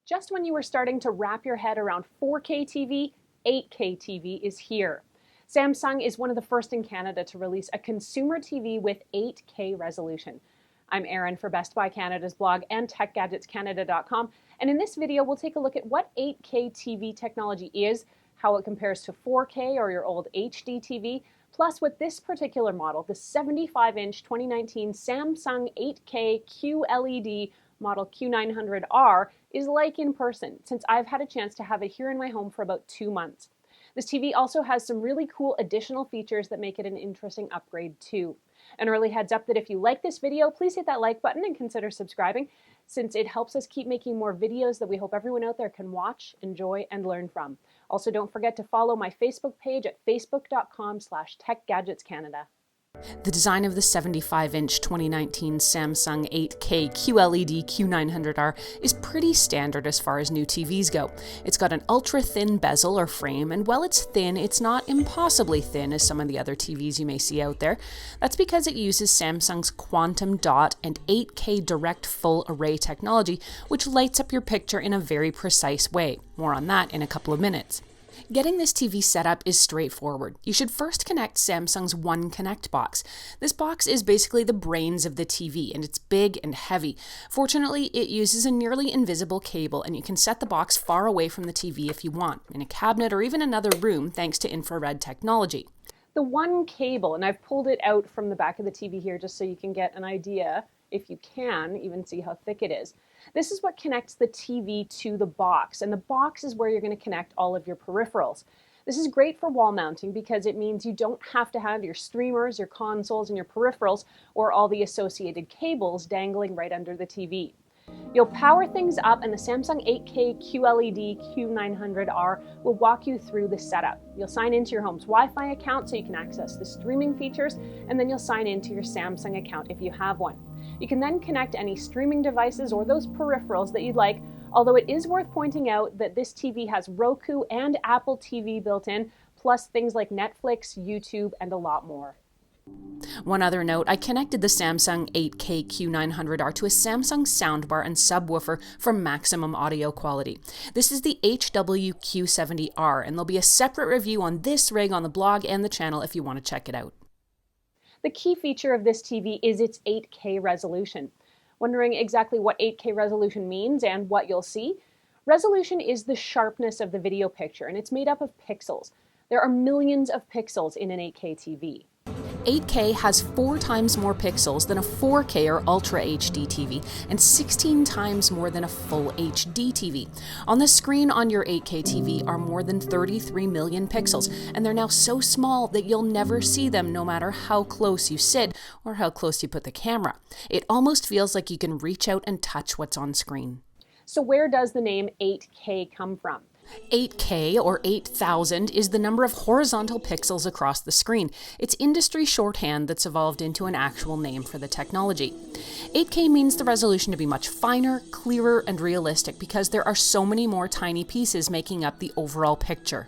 Just when you were starting to wrap your head around 4K TV, 8K TV is here. Samsung is one of the first in Canada to release a consumer TV with 8K resolution. I'm Erin for Best Buy Canada's blog and TechGadgetsCanada.com, and in this video we'll take a look at what 8K TV technology is, how it compares to 4K or your old HD TV, plus what this particular model, the 75-inch 2019 Samsung 8K QLED model Q900R, is like in person, since I've had a chance to have it here in my home for about 2 months. This TV also has some really cool additional features that make it an interesting upgrade too. An early heads up that if you like this video, please hit that like button and consider subscribing, since it helps us keep making more videos that we hope everyone out there can watch, enjoy, and learn from. Also, don't forget to follow my Facebook page at facebook.com/TechGadgetsCanada. The design of the 75-inch 2019 Samsung 8K QLED Q900R is pretty standard as far as new TVs go. It's got an ultra-thin bezel or frame, and while it's thin, it's not impossibly thin as some of the other TVs you may see out there. That's because it uses Samsung's quantum dot and 8K direct full array technology, which lights up your picture in a very precise way. More on that in a couple of minutes. Getting this TV set up is straightforward. You should first connect Samsung's One Connect box. This box is basically the brains of the TV, and it's big and heavy. Fortunately, it uses a nearly invisible cable, and you can set the box far away from the TV if you want, in a cabinet or even another room thanks to infrared technology. The one cable, and I've pulled it out from the back of the TV here just so you can get an idea, if you can even see how thick it is. This is what connects the TV to the box, and the box is where you're going to connect all of your peripherals. This is great for wall mounting because it means you don't have to have your streamers, your consoles, and your peripherals, or all the associated cables dangling right under the TV. You'll power things up, and the Samsung 8K QLED Q900R will walk you through the setup. You'll sign into your home's Wi-Fi account so you can access the streaming features, and then you'll sign into your Samsung account if you have one. You can then connect any streaming devices or those peripherals that you'd like, although it is worth pointing out that this TV has Roku and Apple TV built in, plus things like Netflix, YouTube, and a lot more. One other note, I connected the Samsung 8K Q900R to a Samsung soundbar and subwoofer for maximum audio quality. This is the HWQ70R, and there'll be a separate review on this rig on the blog and the channel if you want to check it out. The key feature of this TV is its 8K resolution. Wondering exactly what 8K resolution means and what you'll see? Resolution is the sharpness of the video picture, and it's made up of pixels. There are millions of pixels in an 8K TV. 8K has 4 times more pixels than a 4K or Ultra HD TV and 16 times more than a full HD TV. On the screen on your 8K TV are more than 33 million pixels, and they're now so small that you'll never see them no matter how close you sit or how close you put the camera. It almost feels like you can reach out and touch what's on screen. So where does the name 8K come from? 8K, or 8,000, is the number of horizontal pixels across the screen. It's industry shorthand that's evolved into an actual name for the technology. 8K means the resolution to be much finer, clearer, and realistic because there are so many more tiny pieces making up the overall picture.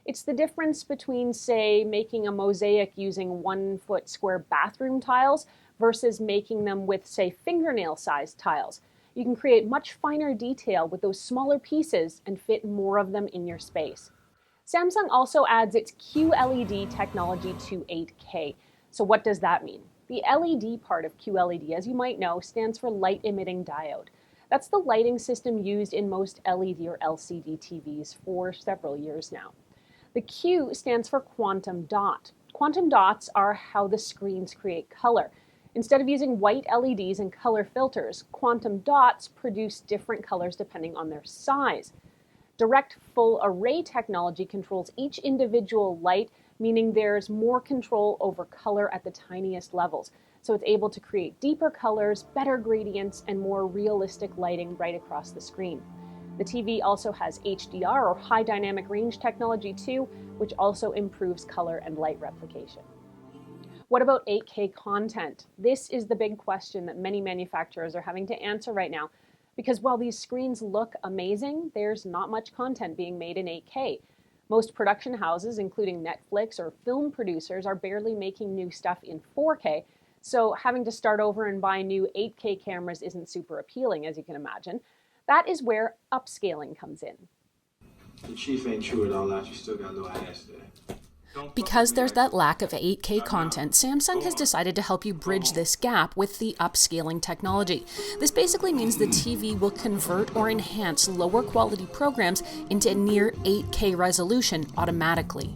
It's the difference between, say, making a mosaic using 1-foot square bathroom tiles versus making them with, say, fingernail-sized tiles. You can create much finer detail with those smaller pieces and fit more of them in your space. Samsung also adds its QLED technology to 8K. So what does that mean? The LED part of QLED, as you might know, stands for light emitting diode. That's the lighting system used in most LED or LCD TVs for several years now. The Q stands for quantum dot. Quantum dots are how the screens create color. Instead of using white LEDs and color filters, quantum dots produce different colors depending on their size. Direct full array technology controls each individual light, meaning there's more control over color at the tiniest levels. So it's able to create deeper colors, better gradients, and more realistic lighting right across the screen. The TV also has HDR, or high dynamic range technology too, which also improves color and light replication. What about 8K content? This is the big question that many manufacturers are having to answer right now, because while these screens look amazing, there's not much content being made in 8K. Most production houses, including Netflix or film producers, are barely making new stuff in 4K, so having to start over and buy new 8K cameras isn't super appealing, as you can imagine. That is where upscaling comes in. The chief ain't true at all that. You still got a little ass there. Because there's that lack of 8K content, Samsung has decided to help you bridge this gap with the upscaling technology. This basically means the TV will convert or enhance lower quality programs into near 8K resolution automatically.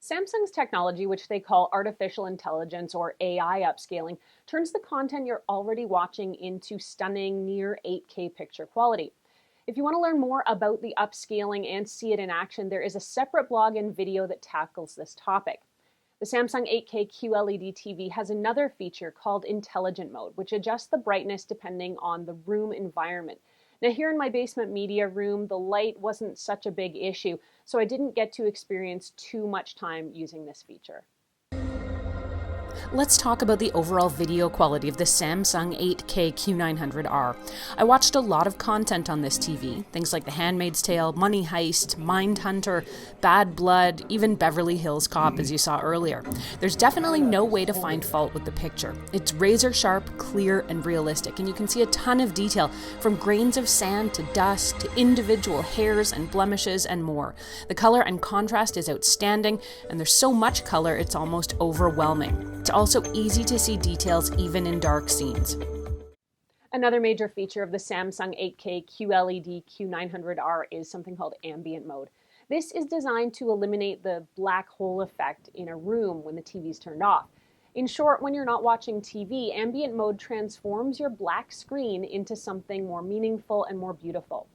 Samsung's technology, which they call artificial intelligence or AI upscaling, turns the content you're already watching into stunning near 8K picture quality. If you want to learn more about the upscaling and see it in action, there is a separate blog and video that tackles this topic. The Samsung 8K QLED TV has another feature called Intelligent Mode, which adjusts the brightness depending on the room environment. Now, here in my basement media room, the light wasn't such a big issue, so I didn't get to experience too much time using this feature. Let's talk about the overall video quality of the Samsung 8K Q900R. I watched a lot of content on this TV, things like The Handmaid's Tale, Money Heist, Mindhunter, Bad Blood, even Beverly Hills Cop, as you saw earlier. There's definitely no way to find fault with the picture. It's razor sharp, clear, and realistic, and you can see a ton of detail, from grains of sand to dust to individual hairs and blemishes and more. The color and contrast is outstanding, and there's so much color it's almost overwhelming. It's also easy to see details even in dark scenes. Another major feature of the Samsung 8K QLED Q900R is something called Ambient Mode. This is designed to eliminate the black hole effect in a room when the TV's turned off. In short, when you're not watching TV, Ambient Mode transforms your black screen into something more meaningful and more beautiful.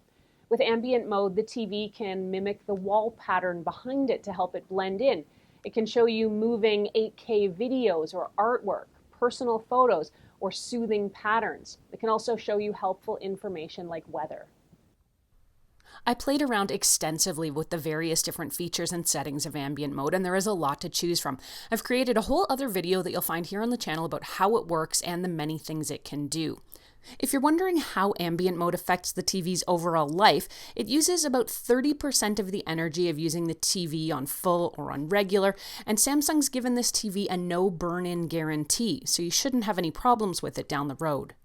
With Ambient Mode, the TV can mimic the wall pattern behind it to help it blend in. It can show you moving 8K videos or artwork, personal photos, or soothing patterns. It can also show you helpful information like weather. I played around extensively with the various different features and settings of Ambient Mode, and there is a lot to choose from. I've created a whole other video that you'll find here on the channel about how it works and the many things it can do. If you're wondering how Ambient Mode affects the TV's overall life, it uses about 30% of the energy of using the TV on full or on regular, and Samsung's given this TV a no burn-in guarantee, so you shouldn't have any problems with it down the road.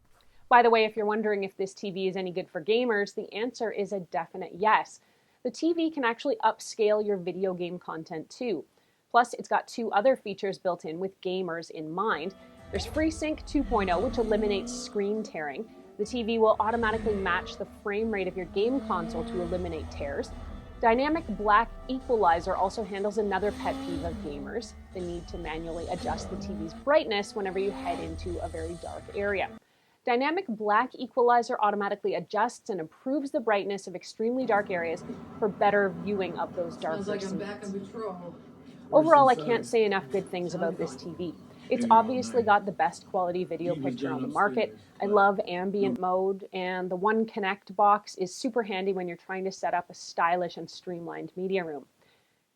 By the way, if you're wondering if this TV is any good for gamers, the answer is a definite yes. The TV can actually upscale your video game content too. Plus, it's got two other features built in with gamers in mind. There's FreeSync 2.0, which eliminates screen tearing. The TV will automatically match the frame rate of your game console to eliminate tears. Dynamic Black Equalizer also handles another pet peeve of gamers, the need to manually adjust the TV's brightness whenever you head into a very dark area. Dynamic Black Equalizer automatically adjusts and improves the brightness of extremely dark areas for better viewing of those darker scenes. Overall, I can't say enough good things about this TV. It's obviously got the best quality video picture on the market. I love Ambient Mode, and the One Connect box is super handy when you're trying to set up a stylish and streamlined media room.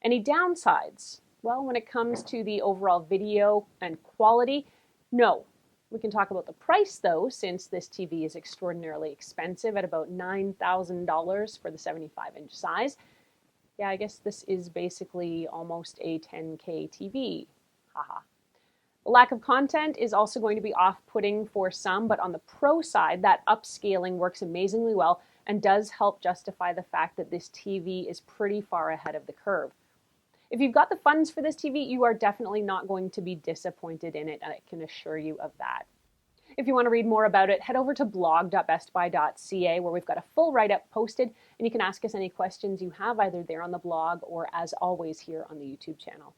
Any downsides? Well, when it comes to the overall video and quality, no. We can talk about the price though, since this TV is extraordinarily expensive at about $9,000 for the 75-inch size. Yeah, I guess this is basically almost a 10K TV. Haha. The lack of content is also going to be off-putting for some, but on the pro side, that upscaling works amazingly well and does help justify the fact that this TV is pretty far ahead of the curve. If you've got the funds for this TV, you are definitely not going to be disappointed in it, I can assure you of that. If you want to read more about it, head over to blog.bestbuy.ca, where we've got a full write-up posted, and you can ask us any questions you have either there on the blog or, as always, here on the YouTube channel.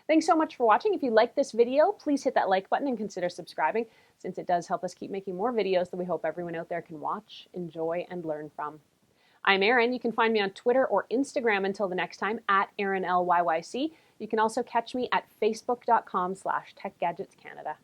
Thanks so much for watching. If you like this video, please hit that like button and consider subscribing, since it does help us keep making more videos that we hope everyone out there can watch, enjoy, and learn from. I'm Erin. You can find me on Twitter or Instagram until the next time, at ErinLYYC. You can also catch me at facebook.com/TechGadgetsCanada.